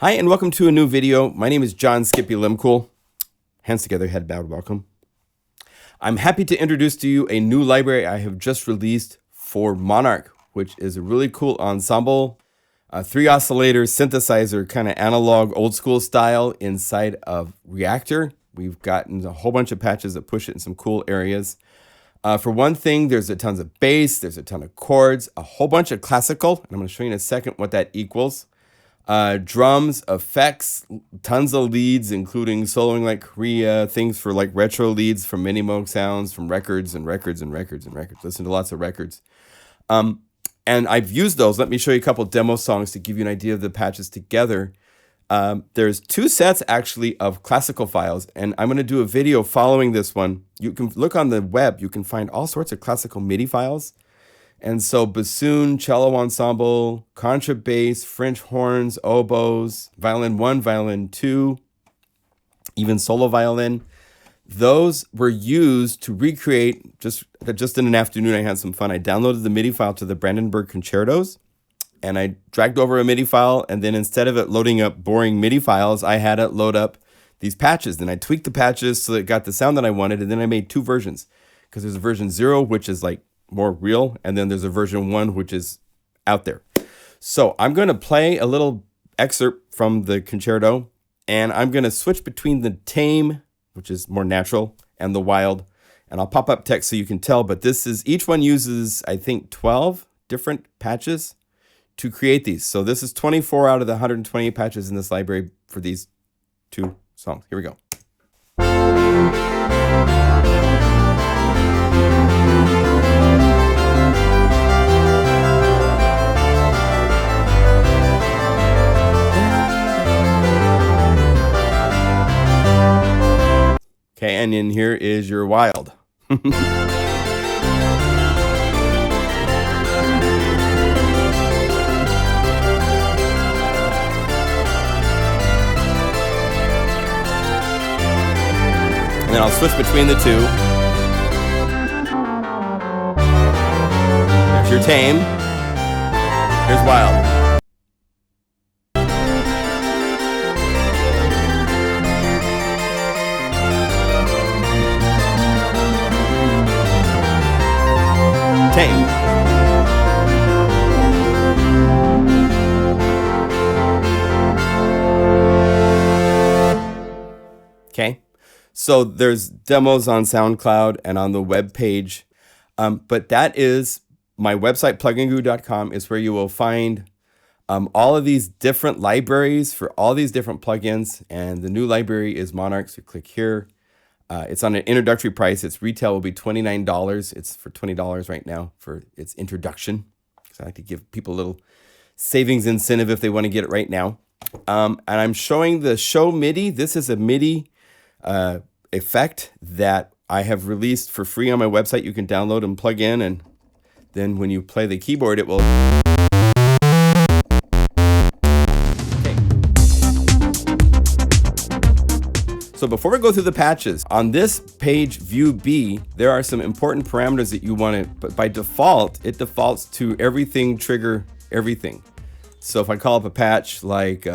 Hi, and welcome to a new video. My name is John Skippy Limcool. Hands together, head bowed, welcome. I'm happy to introduce to you a new library I have just released for Monark, which is a really cool ensemble. 3 oscillators, synthesizer, kind of analog, old school style inside of Reactor. We've gotten a whole bunch of patches that push it in some cool areas. For one thing, there's a tons of bass, there's a ton of chords, a whole bunch of classical, and I'm going to show you in a second what that equals. Drums, effects, tons of leads, including soloing like Korea, things for like retro leads from MiniMoog sounds, from records and records and records and records. Listen to lots of records. And I've used those. Let me show you a couple demo songs to give you an idea of the patches together. There's 2 sets actually of classical files, and I'm going to do a video following this one. You can look on the web. You can find all sorts of classical MIDI files. And so bassoon, cello ensemble, contrabass, French horns, oboes, violin 1, violin 2, even solo violin. Those were used to recreate, just in an afternoon I had some fun. I downloaded the MIDI file to the Brandenburg concertos, and I dragged over a MIDI file, and then instead of it loading up boring MIDI files, I had it load up these patches. Then I tweaked the patches so that it got the sound that I wanted, and then I made 2 versions. Because there's a version 0, which is like more real, and then there's a version 1 which is out there. So I'm going to play a little excerpt from the concerto, and I'm going to switch between the tame, which is more natural, and the wild, and I'll pop up text so you can tell, but this is, each one uses I think 12 different patches to create these. So this is 24 out of the 128 patches in this library for these 2 songs. Here we go. Okay, and in here is your wild. And then I'll switch between the 2. There's your tame. Here's wild. Tame. Okay, so there's demos on SoundCloud and on the web page, but that is my website, pluginguru.com, is where you will find all of these different libraries for all these different plugins, and the new library is Monarch, so click here. It's on an introductory price. Its retail will be $29. It's for $20 right now for its introduction. So I like to give people a little savings incentive if they want to get it right now. And I'm showing the Show Midi. This is a MIDI effect that I have released for free on my website. You can download and plug in, and then when you play the keyboard, it will... So before we go through the patches, on this page, View B, there are some important parameters that you want to, but by default, it defaults to everything, trigger everything. So if I call up a patch like, each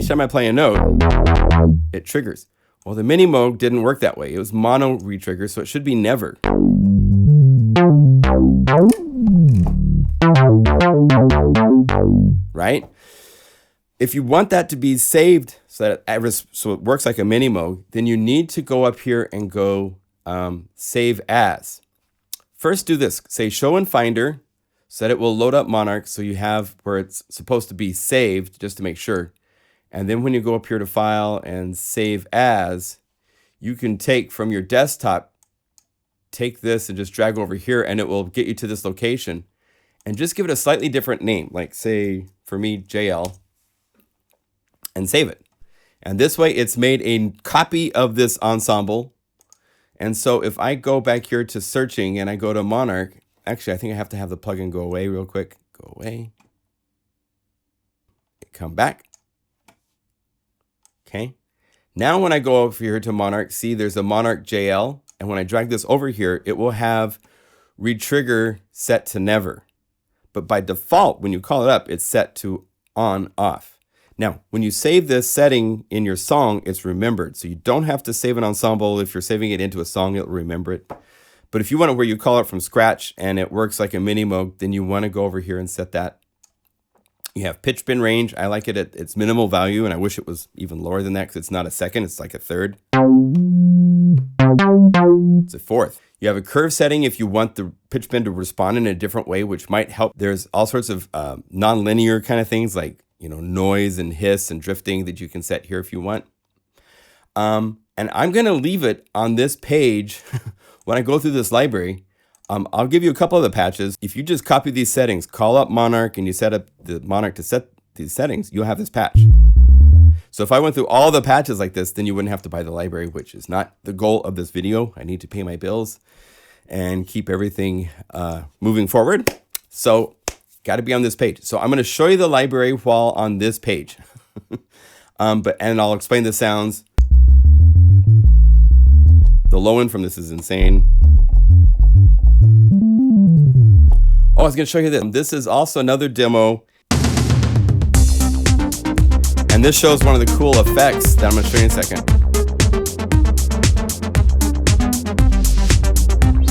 time I play a note, it triggers. Well, the MiniMoog didn't work that way. It was mono retrigger, so it should be never. Right? If you want that to be saved so that it works like a MiniMoog, then you need to go up here and go Save As. First do this, say Show in Finder, so that it will load up Monarch so you have where it's supposed to be saved, just to make sure. And then when you go up here to File and Save As, you can take from your desktop, take this and just drag over here, and it will get you to this location. And just give it a slightly different name, like say, for me, JL. And save it. And this way it's made a copy of this ensemble. And so if I go back here to searching and I go to Monarch, actually I think I have to have the plugin go away real quick. Go away. Come back. Okay. Now when I go over here to Monarch, see there's a Monarch JL. And when I drag this over here, it will have retrigger set to never. but by default, when you call it up, it's set to on, off. Now, when you save this setting in your song, it's remembered. So you don't have to save an ensemble. If you're saving it into a song, it'll remember it. But if you want it where you call it from scratch and it works like a MiniMoog, then you want to go over here and set that. You have pitch bend range. I like it at its minimal value, and I wish it was even lower than that because it's not a second, it's like a third. It's a fourth. You have a curve setting if you want the pitch bend to respond in a different way, which might help. There's all sorts of non-linear kind of things like, you know, noise and hiss and drifting that you can set here if you want. And I'm going to leave it on this page when I go through this library. I'll give you a couple of the patches. If you just copy these settings, call up Monark, and you set up the Monark to set these settings, you'll have this patch. So if I went through all the patches like this, then you wouldn't have to buy the library, which is not the goal of this video. I need to pay my bills and keep everything moving forward. So got to be on this page. So I'm going to show you the library while on this page. And I'll explain the sounds. The low end from this is insane. Oh, I was going to show you this. This is also another demo. And this shows one of the cool effects that I'm going to show you in a second.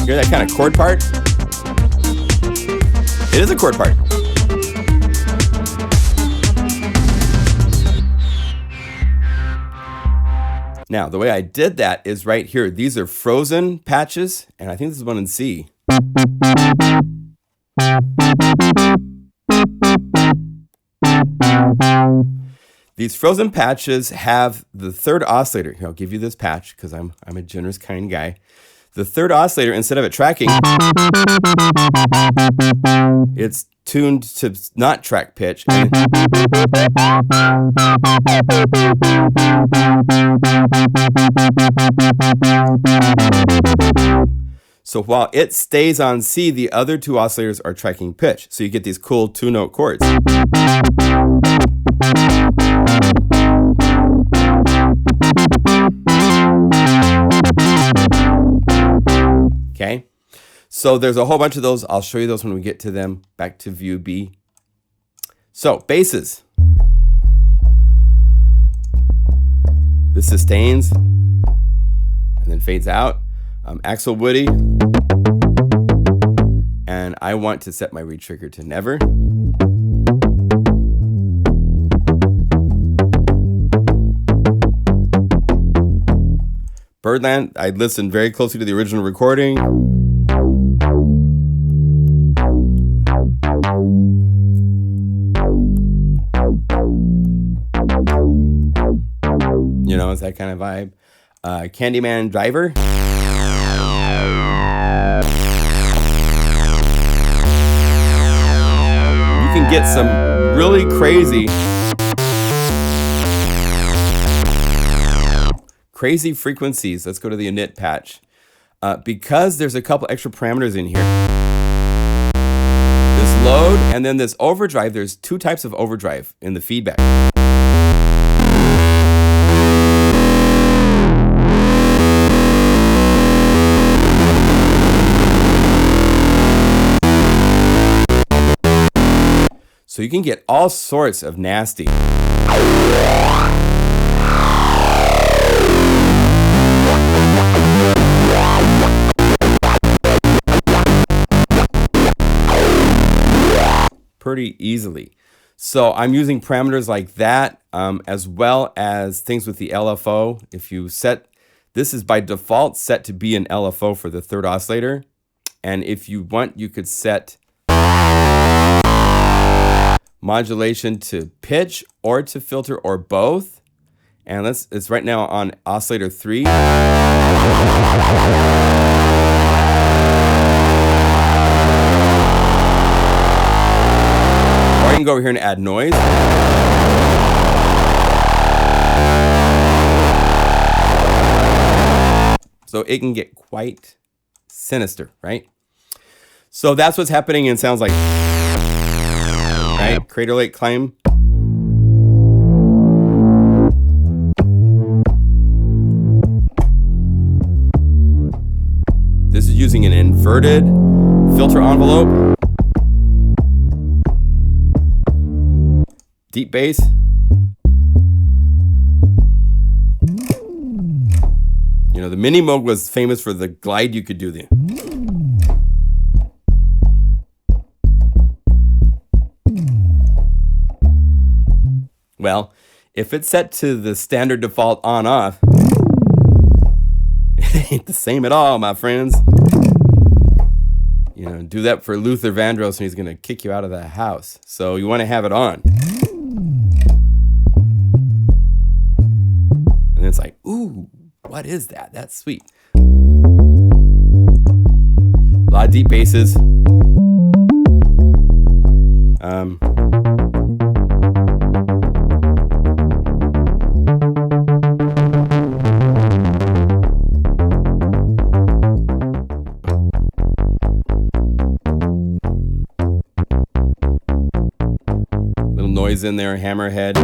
Hear that kind of chord part? It is a chord part. Now, the way I did that is right here. These are frozen patches, and I think this is one in C. These frozen patches have the third oscillator. Here, I'll give you this patch because I'm a generous, kind guy. The third oscillator, instead of it tracking, it's tuned to not track pitch. So while it stays on C, the other two oscillators are tracking pitch. So you get these cool two-note chords. Okay, so there's a whole bunch of those. I'll show you those when we get to them. Back to view B. So basses. This sustains and then fades out. Axel Woody. And I want to set my reed trigger to never. Birdland, I listened very closely to the original recording. You know, it's that kind of vibe. Candyman Driver. You can get some really crazy frequencies. Let's go to the init patch. Because there's a couple extra parameters in here. This load and then this overdrive, there's two types of overdrive in the feedback. So you can get all sorts of nasty. Pretty easily. So I'm using parameters like that, as well as things with the LFO. If you set, this is by default set to be an LFO for the third oscillator. And if you want, you could set modulation to pitch or to filter or both. And it's right now on oscillator 3. Or you can go over here and add noise. So it can get quite sinister, right? So that's what's happening and sounds like, right? Crater Lake Climb. This is using an inverted filter envelope. deep bass. You know, the MiniMoog was famous for the glide you could do there. Well, if it's set to the standard default on-off, it ain't the same at all, my friends. You know, do that for Luther Vandross and he's going to kick you out of the house. So you want to have it on. And it's like, ooh, what is that? That's sweet. A lot of deep basses. Little noise in there, hammerhead.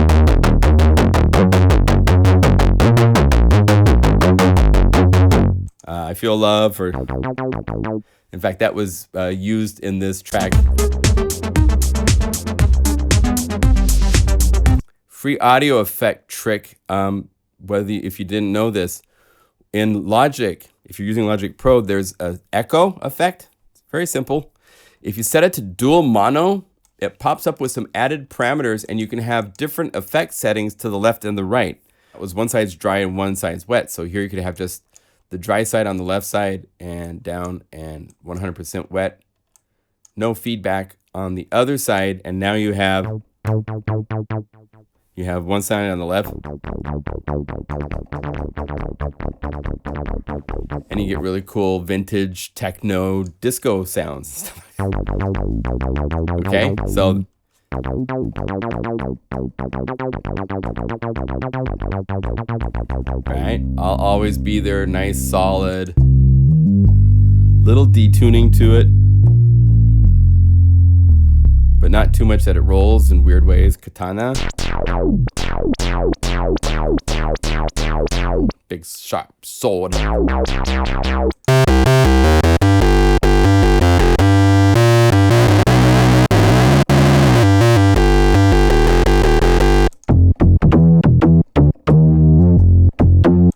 I Feel Love, or in fact, that was used in this track. Free audio effect trick. If you didn't know this, in Logic, if you're using Logic Pro, there's an echo effect. It's very simple. If you set it to dual mono, it pops up with some added parameters, and you can have different effect settings to the left and the right. It was one side's dry and one side's wet. So here you could have just the dry side on the left side and down and 100% wet. No feedback on the other side. And now you have one side on the left. And you get really cool vintage techno disco sounds. Okay, so right, I'll always be there, nice, solid, little detuning to it, but not too much that it rolls in weird ways. Katana, big sharp sword.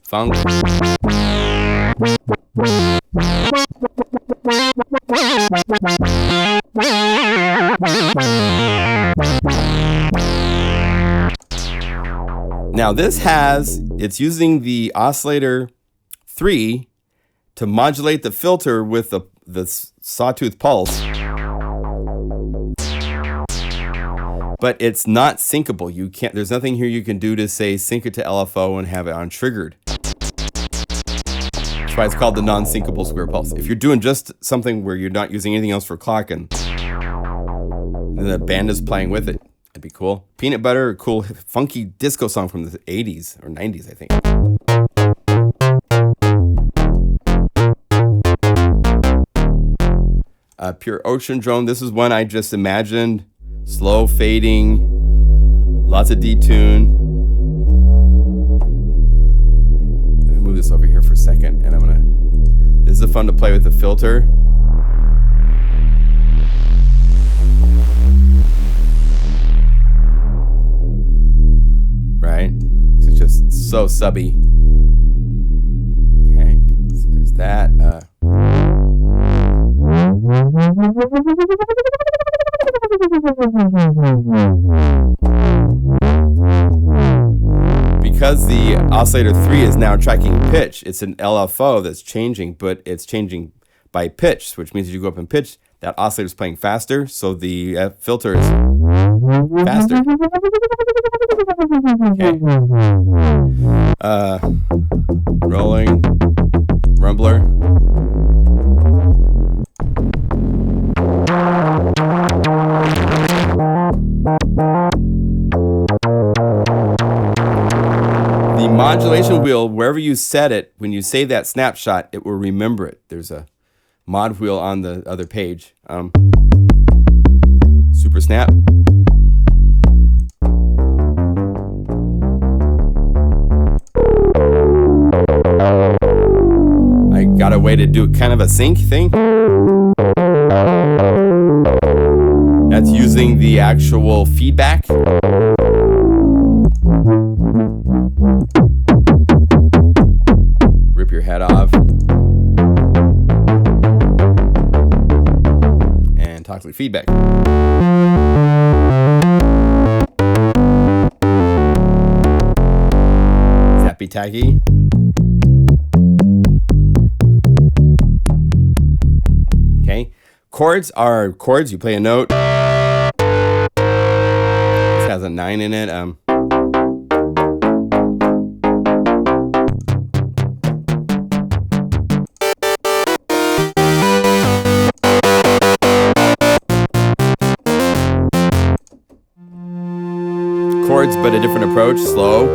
Funk. Now it's using the oscillator 3 to modulate the filter with the sawtooth pulse. But it's not syncable. There's nothing here you can do to say sync it to LFO and have it untriggered. That's why it's called the non-syncable square pulse. If you're doing just something where you're not using anything else for clocking, and the band is playing with it, that'd be cool. Peanut Butter, a cool funky disco song from the 80s or 90s, I think. Pure Ocean Drone. This is one I just imagined. Slow fading, lots of detune. Let me move this over here for a second, and this is fun to play with the filter. Right? It's just so subby. Okay, so there's that. Because the oscillator 3 is now tracking pitch, it's an LFO that's changing, but it's changing by pitch, which means as you go up in pitch, that oscillator is playing faster, so the filter is faster. Okay. Rolling, rumbler. The modulation wheel, wherever you set it, when you save that snapshot, it will remember it. There's a mod wheel on the other page. Super snap. I got a way to do kind of a sync thing. That's using the actual feedback. toxic feedback. Zappy tacky. Okay. Chords are chords. You play a note. This has a 9 in it. Chords, but a different approach, slow.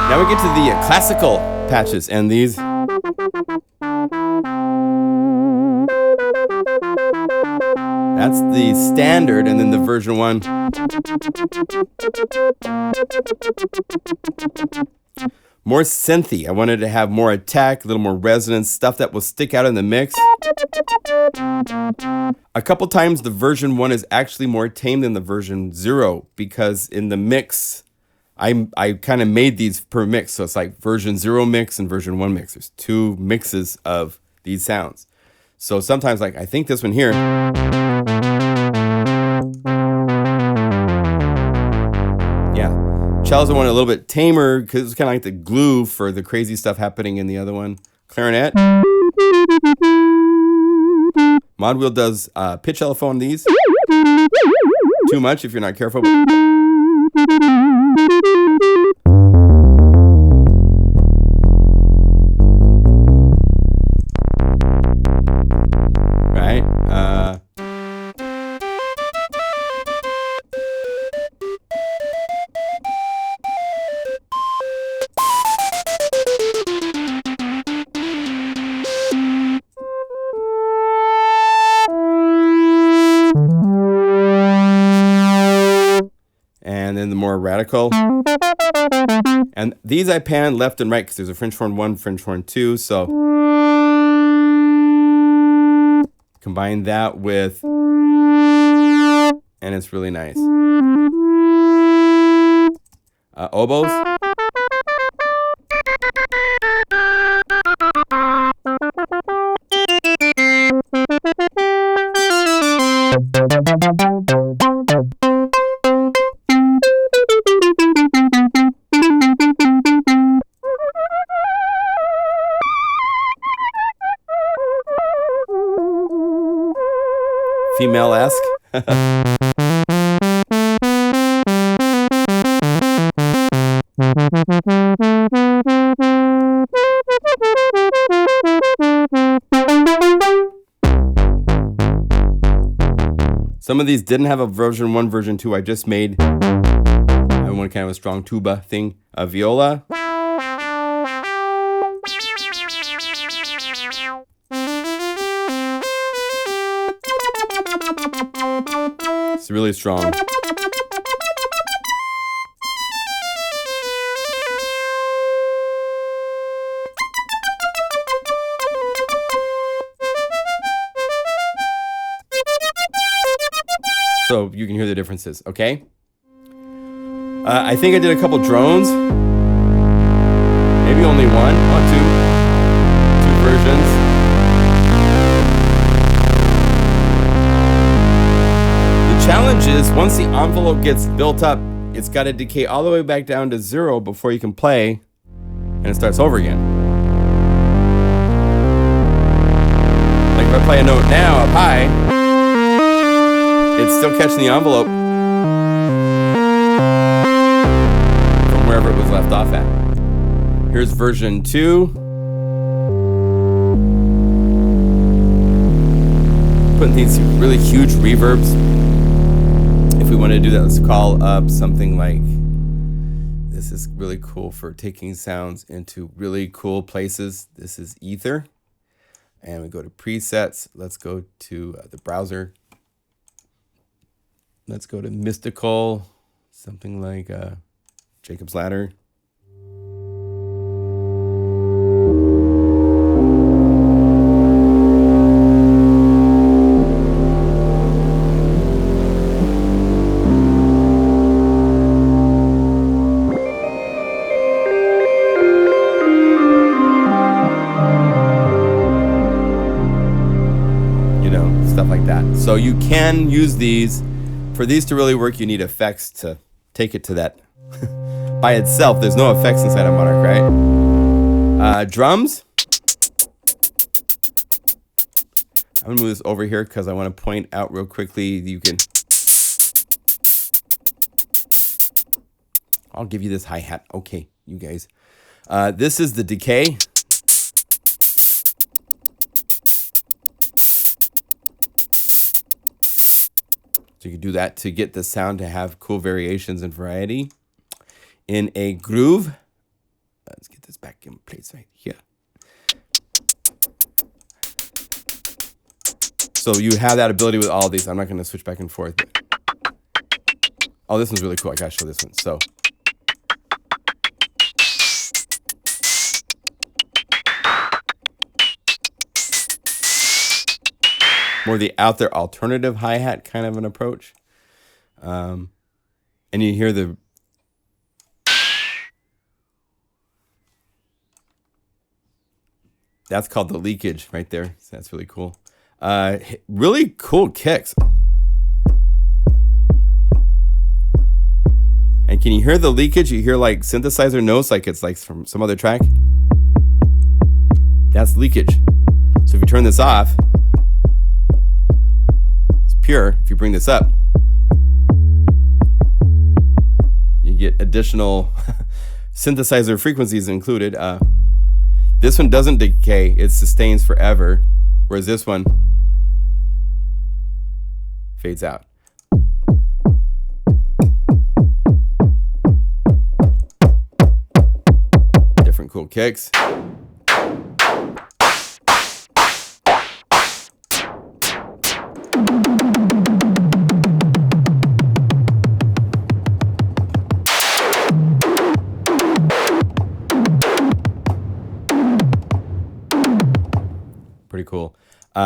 Now we get to the classical patches, and these. That's the standard, and then the version 1. More synthy. I wanted to have more attack, a little more resonance, stuff that will stick out in the mix. A couple times the version 1 is actually more tame than the version 0 because in the mix, I kind of made these per mix. So it's like version 0 mix and version 1 mix. There's 2 mixes of these sounds. So sometimes like I think this one here. Yeah. Cellos I want a little bit tamer because it's kind of like the glue for the crazy stuff happening in the other one. Clarinet. Mod wheel does pitch LFO on these. Too much if you're not careful. Right. And then the more radical. And these I pan left and right because there's a French horn 1, French horn 2. So combine that with, and it's really nice. Oboes. Female-esque. Some of these didn't have a version 1, version 2. I just made, I want kind of a strong tuba thing. A viola. It's really strong. So you can hear the differences, okay? I think I did a couple drones. Maybe only one. Oh, two versions. The challenge is once the envelope gets built up, it's got to decay all the way back down to 0 before you can play, and it starts over again. Like if I play a note now up high, it's still catching the envelope from wherever it was left off at. Here's version 2. Putting these really huge reverbs. If we want to do that, let's call up something like, this is really cool for taking sounds into really cool places. This is Ether. And we go to presets. Let's go to the browser. Let's go to mystical, something like Jacob's Ladder. know, stuff like that. So you can use these. For these to really work, you need effects to take it to that. By itself, there's no effects inside of Monark, right? Drums. I'm gonna move this over here because I want to point out real quickly. You can. I'll give you this hi-hat. Okay, you guys. This is the decay. So you can do that to get the sound to have cool variations and variety. In a groove, let's get this back in place right here. So you have that ability with all of these. I'm not going to switch back and forth. Oh, this one's really cool. I got to show this one. So. More the out there alternative hi-hat kind of an approach. And you hear the that's called the leakage right there. So that's really cool. Really cool kicks. And can you hear the leakage? You hear like synthesizer notes like it's like from some other track. That's leakage. So if you turn this off, pure. If you bring this up, you get additional synthesizer frequencies included. This one doesn't decay, it sustains forever, whereas this one fades out. Different cool kicks. Pretty cool.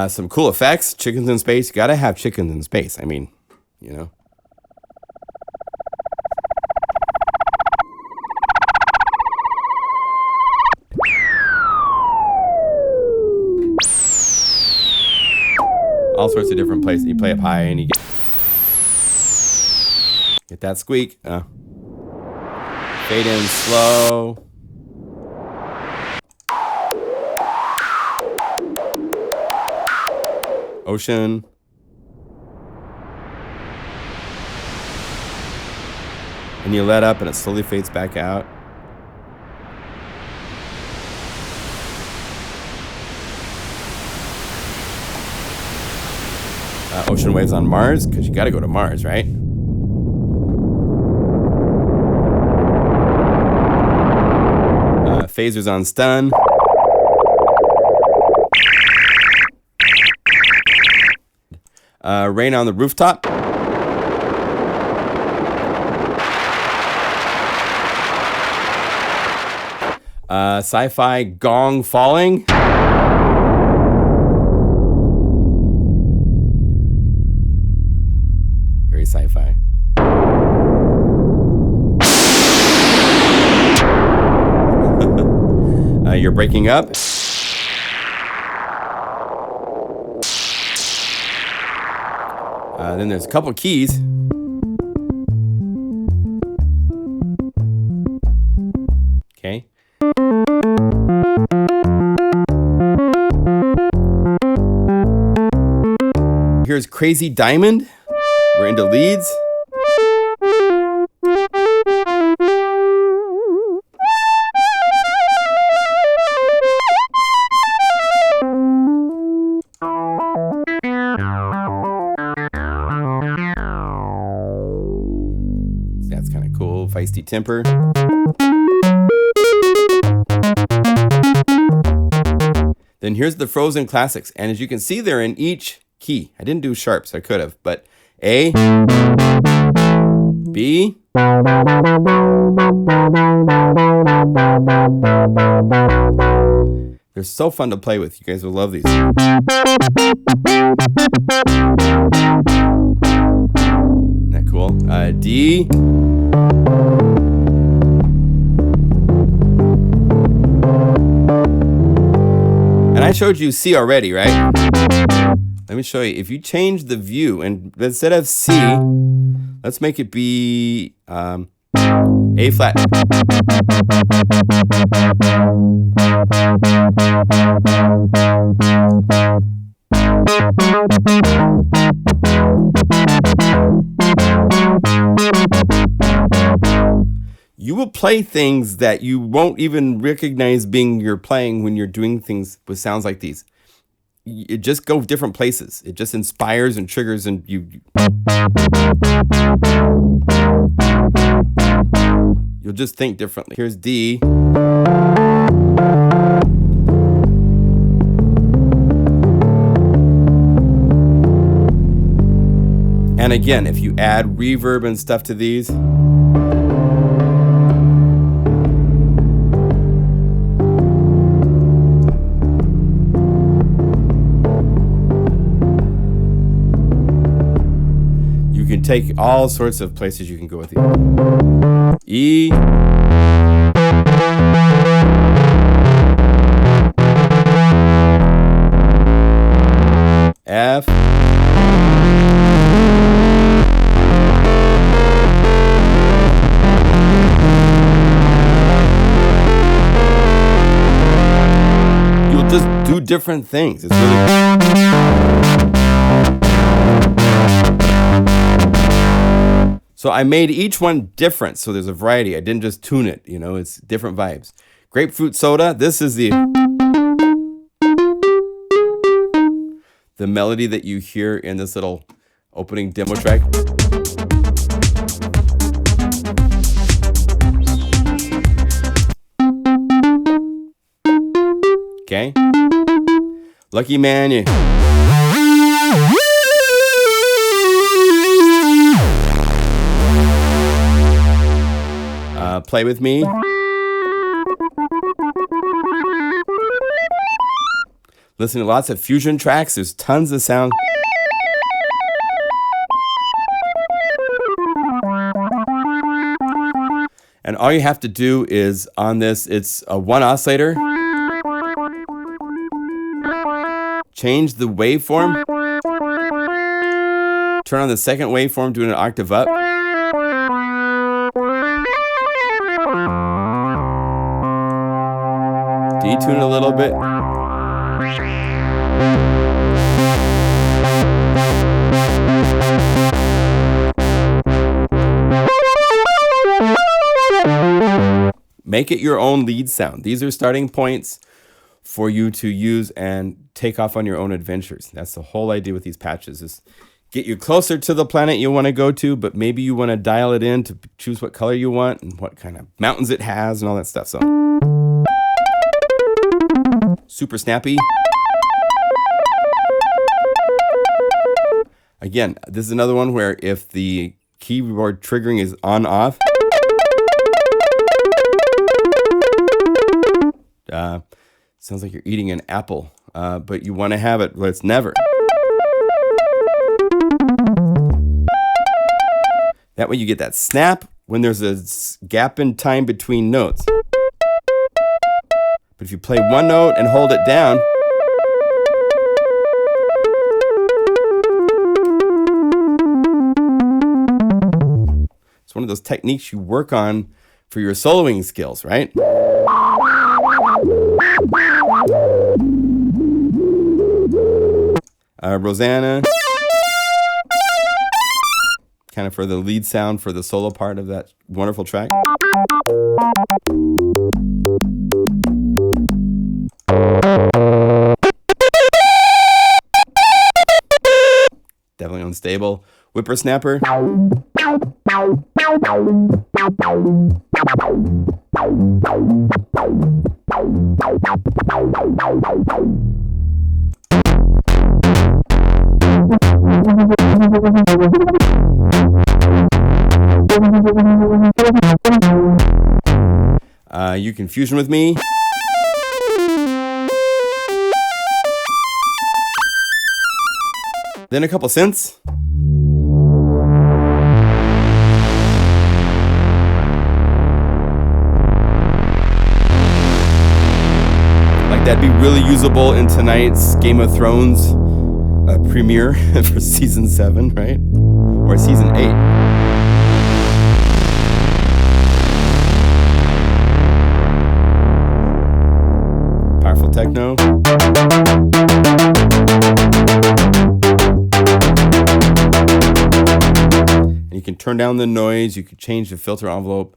Some cool effects. Chickens in space. You gotta have chickens in space. I mean, you know. All sorts of different places. You play up high and you get that squeak. Fade in slow. Ocean. And you let up and it slowly fades back out. Ocean waves on Mars, because you got to go to Mars, right? Phasers on stun. Rain on the rooftop. Sci-fi gong falling. Very sci-fi. You're breaking up. Then there's a couple keys. Okay. Here's Crazy Diamond. We're into leads. That's kind of cool. Feisty temper. Then here's the Frozen Classics. And as you can see, they're in each key. I didn't do sharps. I could have. But A, B, they're so fun to play with. You guys will love these. Isn't that cool? D. And I showed you C already, right? Let me show you. If you change the view and instead of C, let's make it be A flat. You will play things that you won't even recognize being you're playing when you're doing things with sounds like these. It just go different places. It just inspires and triggers, and you'll just think differently. Here's D. And again, if you add reverb and stuff to these, you can take all sorts of places you can go with it. E. F. You'll just do different things. It's really... So I made each one different, so there's a variety. I didn't just tune it, you know, it's different vibes. Grapefruit soda, this is the melody that you hear in this little opening demo track. Okay. Lucky man, you... play with me. Listen to lots of fusion tracks. There's tons of sound. And all you have to do is on this, it's a one oscillator. Change the waveform. Turn on the second waveform, doing an octave up. Detune a little bit. Make it your own lead sound. These are starting points for you to use and take off on your own adventures. That's the whole idea with these patches, is get you closer to the planet you want to go to, but maybe you want to dial it in to choose what color you want and what kind of mountains it has and all that stuff. So super snappy. Again, this is another one where if the keyboard triggering is on off, sounds like you're eating an apple, but you want to have it where it's never. That way you get that snap when there's a gap in time between notes. But if you play one note and hold it down, it's one of those techniques you work on for your soloing skills, right? Rosanna, kind of for the lead sound for the solo part of that wonderful track. Definitely unstable. Whippersnapper. You can fusion with me. Then a couple synths. Like that'd be really usable in tonight's Game of Thrones premiere for season 7, right? Or season 8. Powerful techno. And you can turn down the noise, you can change the filter envelope.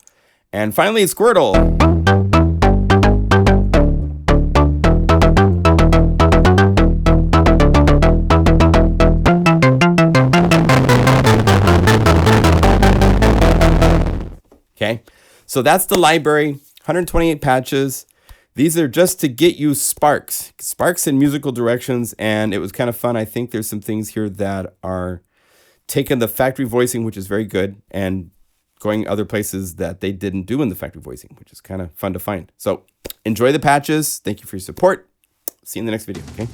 And finally, Squirtle. Okay, so that's the library, 128 patches. These are just to get you sparks in musical directions, and it was kind of fun. I think there's some things here that are taking the factory voicing, which is very good, and going other places that they didn't do in the factory voicing, which is kind of fun to find. So enjoy the patches. Thank you for your support. See you in the next video, okay?